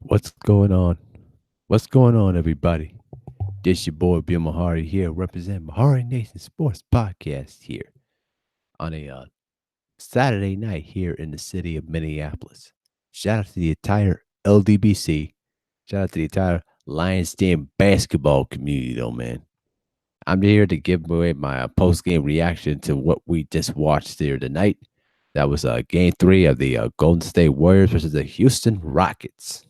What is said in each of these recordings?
What's going on? What's going on, everybody? This your boy Bill Mahari here, representing MehariNation Sports Podcast here on a Saturday night here in the city of Minneapolis. Shout out to the entire LDBC. Shout out to the entire Lions Den basketball community, though, man. I'm here to give away my post game reaction to what we just watched here tonight. That was game three of the Golden State Warriors versus the Houston Rockets.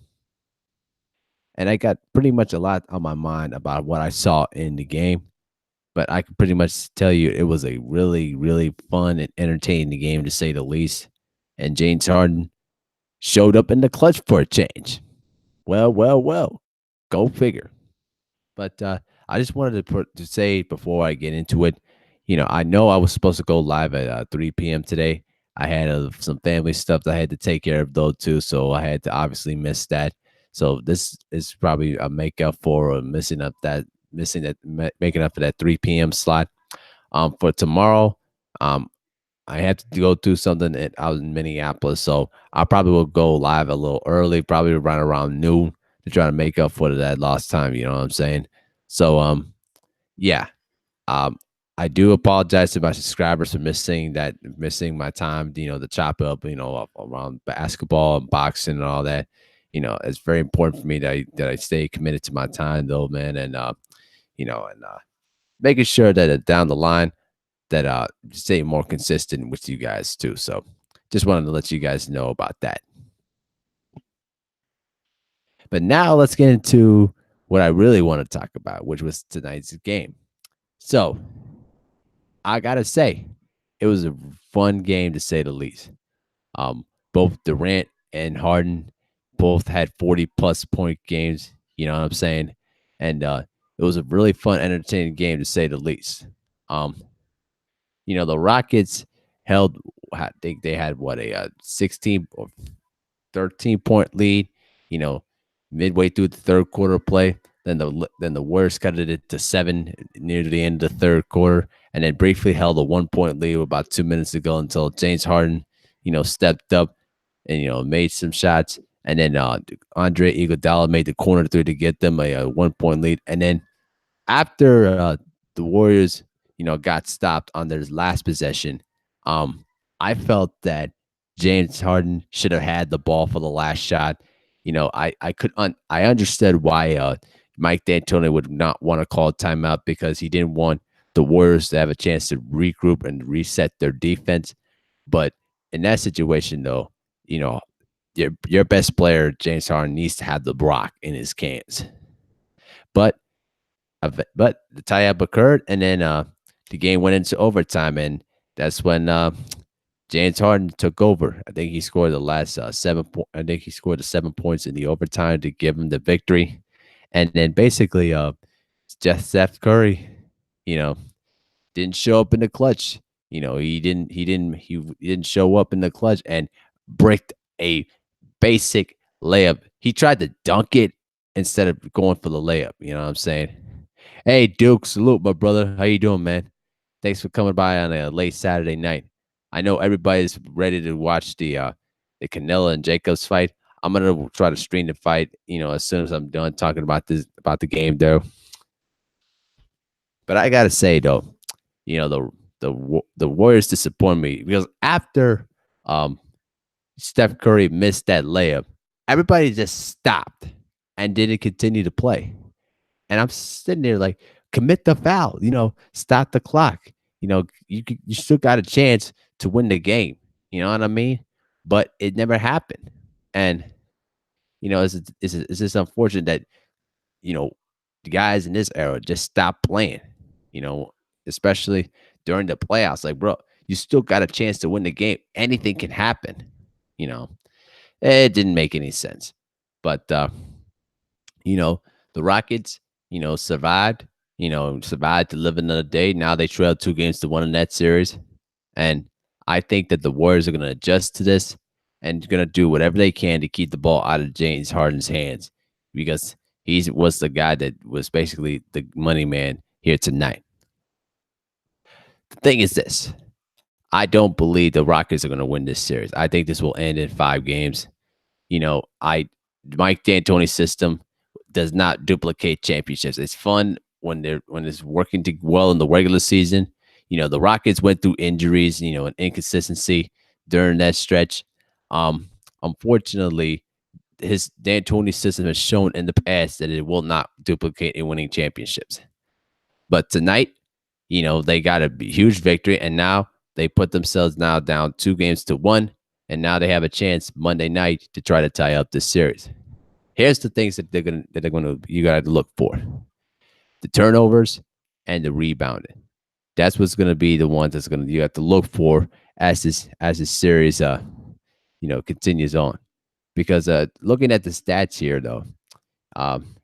And I got pretty much a lot on my mind about what I saw in the game. But I can pretty much tell you it was a really, really fun and entertaining game to say the least. And James Harden showed up in the clutch for a change. Well, well, well. Go figure. But I just wanted to say before I get into it, I know I was supposed to go live at 3 p.m. today. I had some family stuff that I had to take care of though too, so I had to obviously miss that. So this is probably a makeup for making up for that 3 p.m. slot. For tomorrow, I have to go do something out in Minneapolis, so I probably will go live a little early, probably around noon to try to make up for that lost time. You know what I'm saying? So yeah. Um, I do apologize to my subscribers for missing my time, to chop up, around basketball and boxing and all that. It's very important for me that I stay committed to my time though, man. And, making sure that down the line that stay more consistent with you guys too. So just wanted to let you guys know about that. But now let's get into what I really want to talk about, which was tonight's game. So I gotta say, it was a fun game to say the least. Both Durant and Harden both had 40+ point games. You know what I'm saying? And it was a really fun, entertaining game to say the least. The Rockets held. I think they had what a 16 or 13-point lead. You know, midway through the third quarter play. Then the Warriors cut it to 7 near the end of the third quarter, and then briefly held a 1-point lead with about 2 minutes to go until James Harden, stepped up and made some shots, and then Andre Iguodala made the corner three to get them a 1-point lead, and then after the Warriors, got stopped on their last possession, I felt that James Harden should have had the ball for the last shot. I understood why Mike D'Antoni would not want to call a timeout because he didn't want the Warriors to have a chance to regroup and reset their defense. But in that situation, though, your best player, James Harden, needs to have the rock in his cans. But the tie-up occurred, and then the game went into overtime, and that's when James Harden took over. I think he scored the last 7 I think he scored the 7 points in the overtime to give him the victory. And then basically, Steph Curry, didn't show up in the clutch. He didn't show up in the clutch and bricked a basic layup. He tried to dunk it instead of going for the layup. You know what I'm saying? Hey, Duke, salute, my brother. How you doing, man? Thanks for coming by on a late Saturday night. I know everybody's ready to watch the Canelo and Jacobs fight. I'm gonna try to stream the fight, as soon as I'm done talking about the game, though. But I gotta say, though, the Warriors disappoint me because after Steph Curry missed that layup, everybody just stopped and didn't continue to play. And I'm sitting there like, commit the foul, stop the clock. You still got a chance to win the game. You know what I mean? But it never happened. And it's just unfortunate that the guys in this era just stopped playing. Especially during the playoffs. Like, bro, you still got a chance to win the game. Anything can happen. It didn't make any sense. But the Rockets, survived to live another day. Now they trailed 2-1 in that series. And I think that the Warriors are going to adjust to this and going to do whatever they can to keep the ball out of James Harden's hands because he was the guy that was basically the money man here tonight. The thing is this. I don't believe the Rockets are going to win this series. I think this will end in 5 games. I Mike D'Antoni's system does not duplicate championships. It's fun when it's working well in the regular season. The Rockets went through injuries, and inconsistency during that stretch. Um, Unfortunately, his D'Antoni system has shown in the past that it will not duplicate in winning championships. But tonight, they got a huge victory, and now they put themselves now down 2-1, and now they have a chance Monday night to try to tie up this series. Here's the things that they're gonna you got to look for: the turnovers and the rebounding. That's what's gonna be the ones that's gonna you have to look for as this series continues on. Because looking at the stats here though, um,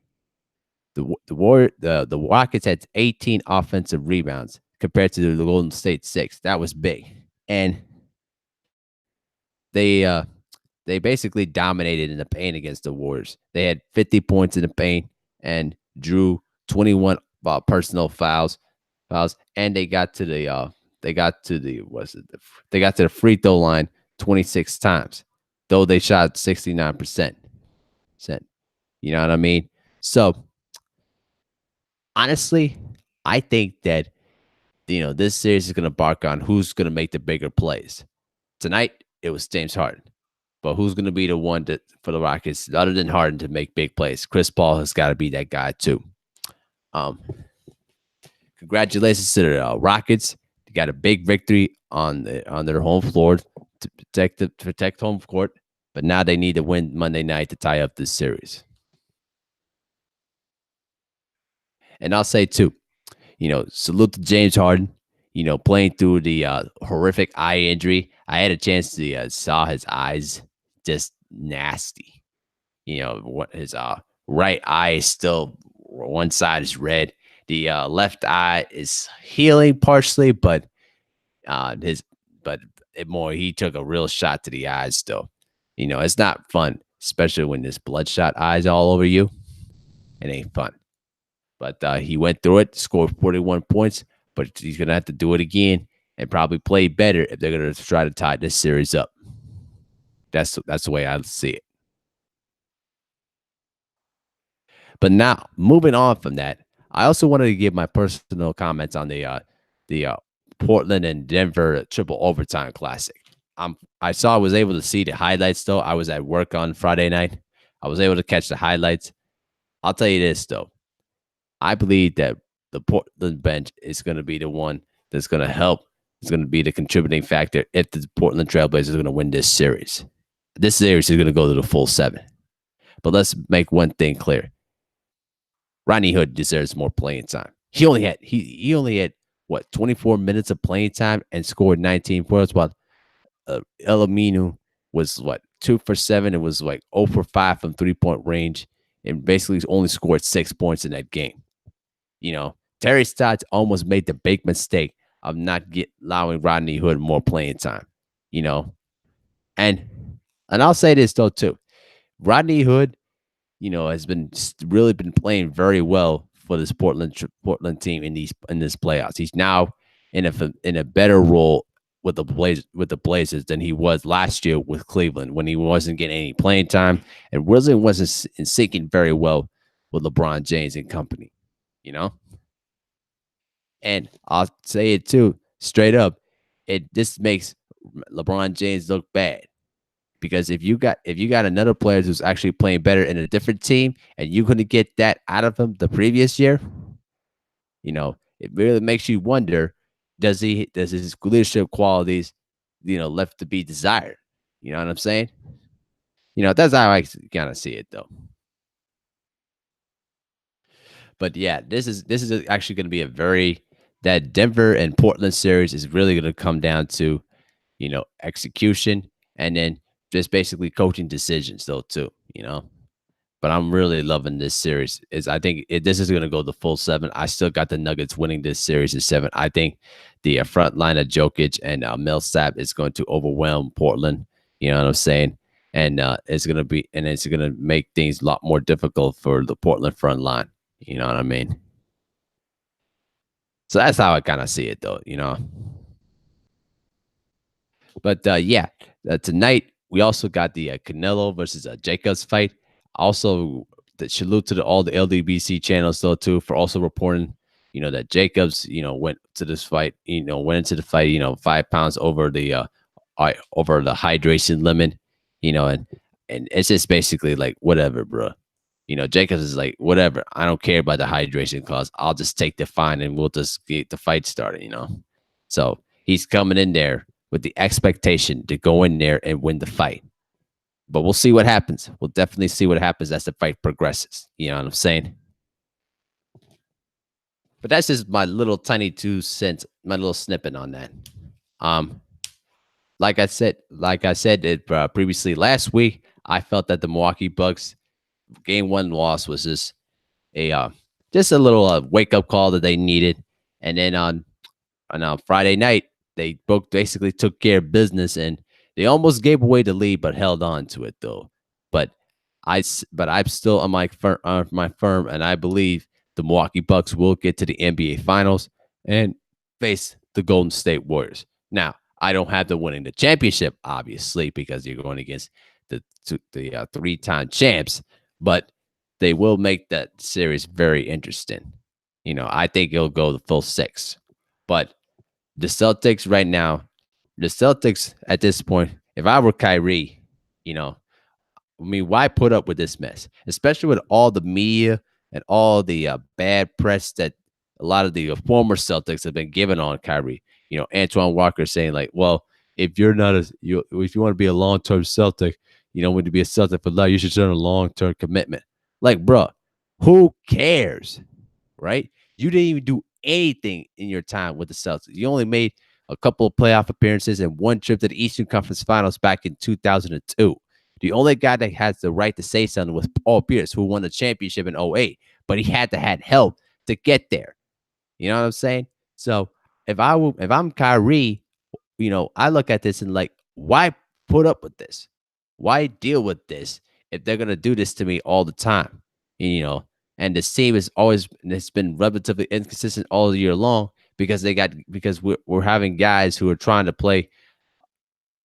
the Rockets had 18 offensive rebounds compared to the Golden State 6. That was big, and they they basically dominated in the paint against the Warriors. They had 50 points in the paint and drew 21 personal fouls, and they got to the free throw line 26 times, though they shot 69%. You know what I mean? So honestly, I think that this series is going to bark on who's going to make the bigger plays. Tonight, it was James Harden. But who's going to be the one for the Rockets, other than Harden, to make big plays? Chris Paul has got to be that guy too. Um, Congratulations to the Rockets. They got a big victory on their home floor to protect home court. But now they need to win Monday night to tie up this series. And I'll say too, salute to James Harden. Playing through the horrific eye injury. I had a chance to saw his eyes just nasty. What his right eye is still, one side is red. The left eye is healing partially, but he took a real shot to the eyes still. It's not fun, especially when there's bloodshot eyes all over you. It ain't fun. But he went through it, scored 41 points, but he's going to have to do it again and probably play better if they're going to try to tie this series up. That's the way I see it. But now, moving on from that, I also wanted to give my personal comments on the Portland and Denver triple overtime classic. I was able to see the highlights though. I was at work on Friday night. I was able to catch the highlights. I'll tell you this though. I believe that the Portland bench is going to be the one that's going to help. It's going to be the contributing factor if the Portland Trailblazers are going to win this series. This series is going to go to the full 7. But let's make one thing clear. Rodney Hood deserves more playing time. He only had what, 24 minutes of playing time and scored 19 points, while Elaminu was 2 for 7. It was 0 for 5 from 3-point range, and basically only scored 6 points in that game. Terry Stotts almost made the big mistake of not allowing Rodney Hood more playing time. And I'll say this though too, Rodney Hood, has really been playing very well for this Portland team in this playoffs. He's now in a better role with the Blazers than he was last year with Cleveland, when he wasn't getting any playing time and wasn't syncing very well with LeBron James and company. And I'll say it too, straight up, this makes LeBron James look bad. Because if you got another player who's actually playing better in a different team, and you're going to get that out of him the previous year, it really makes you wonder: does his leadership qualities, left to be desired? You know what I'm saying? That's how I kind of see it, though. But yeah, this is actually going to be that Denver and Portland series is really going to come down to, execution, and then just basically coaching decisions though too. But I'm really loving this series. I think this is going to go the full 7. I still got the Nuggets winning this series in 7. I think the front line of Jokic and Millsap is going to overwhelm Portland. You know what I'm saying? And it's going to make things a lot more difficult for the Portland front line. You know what I mean? So that's how I kind of see it, though. But tonight we also got the Canelo versus Jacobs fight. Also, salute to all the LDBC channels though too for also reporting, that Jacobs, went to this fight, went into the fight, 5 pounds over over the hydration limit, and it's just basically like whatever, bro. Jacobs is like whatever. I don't care about the hydration cause I'll just take the fine and we'll just get the fight started. So he's coming in there with the expectation to go in there and win the fight. But we'll see what happens. We'll definitely see what happens as the fight progresses. You know what I'm saying? But that's just my little tiny 2 cents, my little snippet on that. Um, like I said it previously last week, I felt that the Milwaukee Bucks game one loss was a uh, just a little wake up call that they needed. And then on Friday night, they both basically took care of business and they almost gave away the lead, but held on to it though. But I'm still on my firm, and I believe the Milwaukee Bucks will get to the NBA Finals and face the Golden State Warriors. Now, I don't have them winning the championship, obviously, because you're going against the 3-time champs, but they will make that series very interesting. I think it'll go the full 6. But the Celtics right now, the Celtics at this point, if I were Kyrie, why put up with this mess? Especially with all the media and all the bad press that a lot of the former Celtics have been given on Kyrie. Antoine Walker saying like, well, if you're not if you want to be a long-term Celtic, when to be a Celtic for life, you should show a long-term commitment. Like, bro, who cares, right? You didn't even do anything in your time with the Celtics. You only made a couple of playoff appearances and one trip to the Eastern Conference Finals back in 2002. The only guy that has the right to say something was Paul Pierce, who won the championship in '08, but he had to have help to get there. You know what I'm saying? So if I'm Kyrie, I look at this and like, why put up with this? Why deal with this if they're gonna do this to me all the time? And this team it's been relatively inconsistent all year long because we're having guys who are trying to play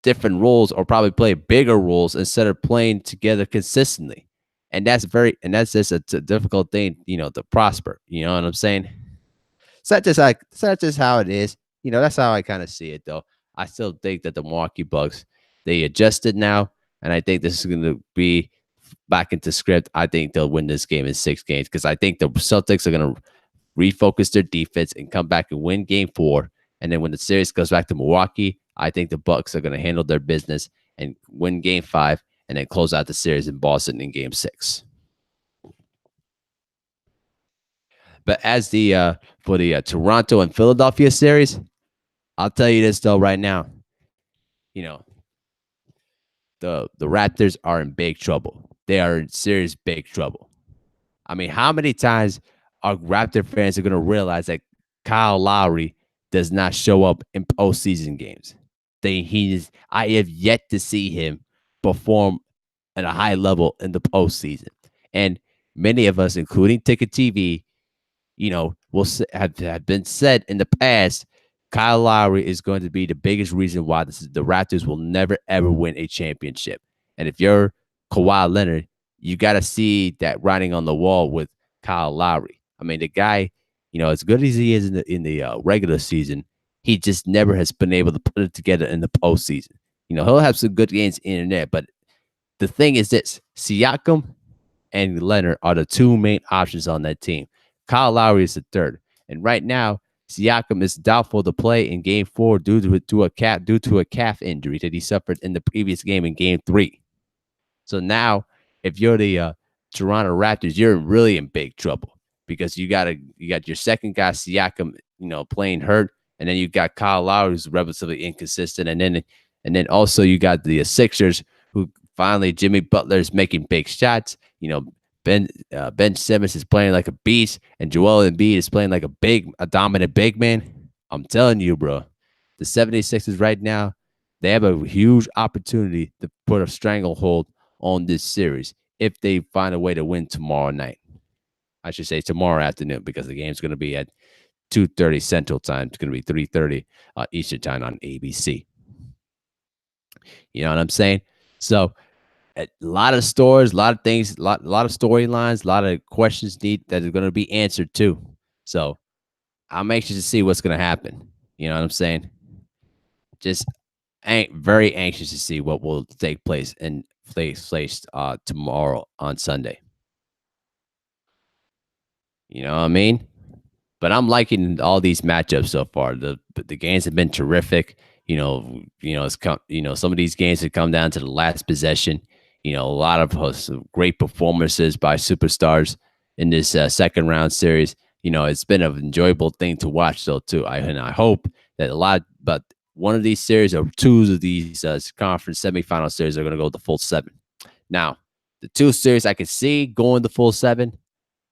different roles or probably play bigger roles instead of playing together consistently. And that's just a difficult thing, to prosper. You know what I'm saying? So that's just how it is. That's how I kind of see it though. I still think that the Milwaukee Bucks, they adjusted now, and I think this is going to be back into script. I think they'll win this game in 6 games because I think the Celtics are going to refocus their defense and come back and win game 4. And then when the series goes back to Milwaukee, I think the Bucks are going to handle their business and win game 5 and then close out the series in Boston in game 6. But as the for the Toronto and Philadelphia series, I'll tell you this though right now, you know, the Raptors are in big trouble. They are in serious big trouble. I mean, how many times are Raptor fans are going to realize that Kyle Lowry does not show up in postseason games? I have yet to see him perform at a high level in the postseason. And many of us, including Ticket TV, will have been said in the past, Kyle Lowry is going to be the biggest reason why the Raptors will never, ever win a championship. And if you're Kawhi Leonard, you got to see that writing on the wall with Kyle Lowry. I mean, the guy, as good as he is in the regular season, he just never has been able to put it together in the postseason. He'll have some good games in and there, but the thing is this: Siakam and Leonard are the 2 main options on that team. Kyle Lowry is the third, and right now Siakam is doubtful to play in Game 4 due to a calf injury that he suffered in the previous game in Game 3. So now, if you're the Toronto Raptors, you're really in big trouble because you got your second guy Siakam, playing hurt, and then you got Kyle Lowry who's relatively inconsistent, and then also you got the Sixers who finally Jimmy Butler is making big shots. Ben Simmons is playing like a beast, and Joel Embiid is playing like a dominant big man. I'm telling you, bro, the 76ers right now, they have a huge opportunity to put a stranglehold on this series if they find a way to win tomorrow night. I should say tomorrow afternoon because the game's going to be at 2:30 Central Time. It's going to be 3:30 Eastern Time on ABC. You know what I'm saying? So A lot of stories, a lot of things, lot of storylines, a lot of questions need that are going to be answered too. So I'm anxious to see what's going to happen. You know what I'm saying? Just very anxious to see what will take place and place tomorrow on Sunday. You know what I mean? But I'm liking all these matchups so far. The games have been terrific. Some of these games have come down to the last possession. A lot of some great performances by superstars in this second round series. It's been an enjoyable thing to watch, though. Too. I hope that but one of these series or two of these conference semifinal series are going to go the full seven. Now, the two series I can see going the full seven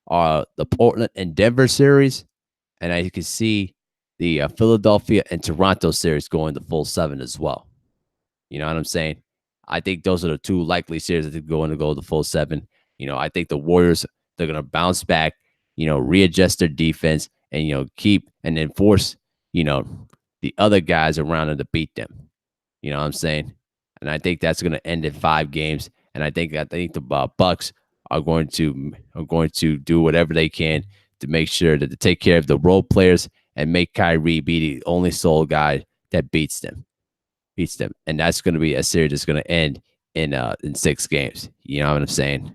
are the Portland and Denver series, and I can see the Philadelphia and Toronto series going the full seven as well. You know what I'm saying? I think those are the two likely series that are going to go the full seven. I think the Warriors, they're going to bounce back, readjust their defense and, keep and enforce, the other guys around them to beat them. You know what I'm saying? And I think that's going to end in 5 games. And I think the Bucks are going to do whatever they can to make sure that they take care of the role players and make Kyrie be the only sole guy that beats them. And that's going to be a series that's going to end in 6 games. You know what I'm saying?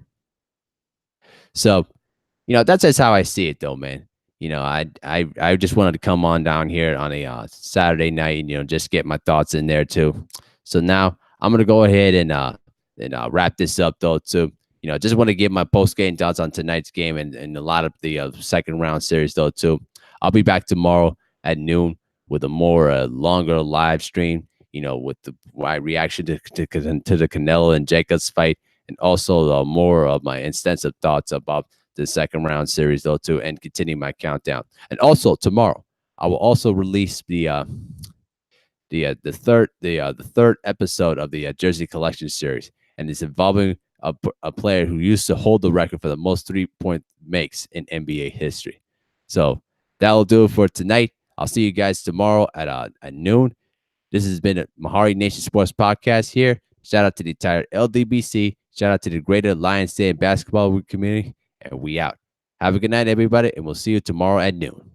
So, that's just how I see it, though, man. I just wanted to come on down here on a Saturday night and just get my thoughts in there too. So now I'm gonna go ahead and wrap this up though too. Just want to give my post game thoughts on tonight's game and a lot of the second round series though too. I'll be back tomorrow at noon with a more longer live stream. With my reaction to the Canelo and Jacobs fight, and also more of my extensive thoughts about the second round series though too, and continue my countdown. And also tomorrow, I will also release the third episode of the Jersey Collection series, and it's involving a player who used to hold the record for the most 3-point makes in NBA history. So that'll do it for tonight. I'll see you guys tomorrow at noon. This has been a MehariNation Sports Podcast here. Shout out to the entire LDBC. Shout out to the greater Lions Day basketball community. And we out. Have a good night, everybody, and we'll see you tomorrow at noon.